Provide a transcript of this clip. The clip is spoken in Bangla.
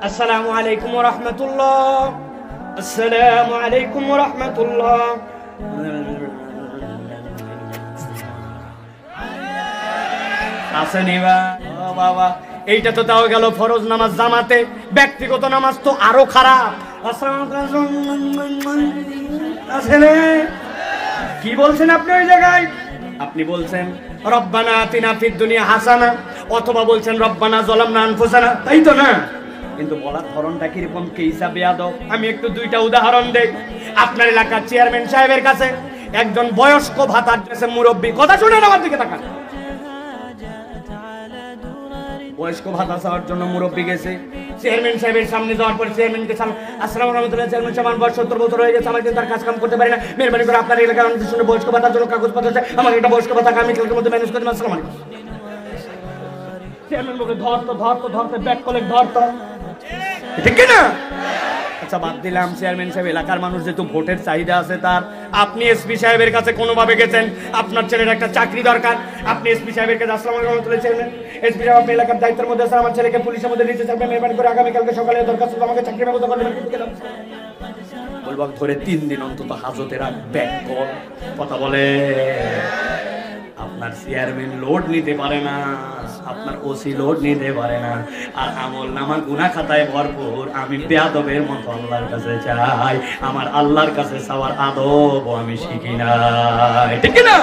আসসালামু আলাইকুম ওয়া রাহমাতুল্লাহ, আসসালামু আলাইকুম ওয়া রাহমাতুল্লাহ। আসেনি বাবা, এইটা তো তাও গেল ফরজ নামাজ জামাতে, ব্যক্তিগত নামাজ তো আরো খারাপ। আসেনি কি বলছেন আপনি ওই জায়গায়? আপনি বলছেন রব্বানা আতিনা ফিদ দুনিয়া হাসানা, অথবা বলছেন রব্বানা যালামনা আনফুসানা, তাই তো না? কিন্তু বলার ধরনটা কিরকম, কি হিসাবে আদব? আমি একটু দুইটা উদাহরণ দেই। আপনার এলাকার চেয়ারম্যান সাহেবের কাছে একজন বয়স্ক ভাতার ড্রেসে মুরব্বী, কথা শুনেন আমার দিকে তাকান, বয়স্ক ভাতা চাওয়ার জন্য মুরব্বী গেছে চেয়ারম্যান সাহেবের সামনে। যাওয়ার পর চেয়ারম্যানকে আসসালামু আলাইকুম, চেয়ারম্যান সাহেব আমার বয়স 70 বছর হয়ে গেছে, আমার কিন্তু তার কাজ কাম করতে পারি না, মেহরবানি করে আপনার এলাকার অনেক শুনে বয়স্ক ভাতার জন্য কাগজপত্র আছে, আমাকে একটা বয়স্ক ভাতা আমি কালকের মধ্যে ম্যানেজ করে দেবেন। আসসালামু আলাইকুম। চেয়ারম্যান বলে ধরতে ব্যাক কলে ধরতো, ঠিক না? আচ্ছা বাদ দিলাম, চেয়ারম্যান সাহেব এলাকার মানুষ যেহেতু ভোটের চাহিদা আছে তার, আপনি এসপি সাহেবের কাছে কোনোভাবে গেছেন, আপনার ছেলের একটা চাকরি দরকার, আপনি এসপি সাহেবের কাছে আসসালামু আলাইকুম চেয়ারম্যান, এসপি সাহেব আপনি এলাকার দায়িত্বের মধ্যে আছেন, আমার ছেলেকে পুলিশের মধ্যে নিতে চাইবেন, মেহরবানি করে আগামীকালকে সকালে দরখাস্ত আমাকে চাকরি ব্যবস্থা করে দেবেন। বলবো ধরে 3 দিন অন্তত হাজতে রাখবেন, কথা বলে। আপনার চেয়ারম্যান লোড নিতে পারে না, আপনার ওসি লোড নিতে পারে না, আর আমল নামা গুনাহ খাতায় ভরপুর। আমি বেয়াদবের মতো আল্লাহর কাছে চাই, আমার আল্লাহর কাছে চাওয়ার আদব আমি শিখি না, ঠিক না?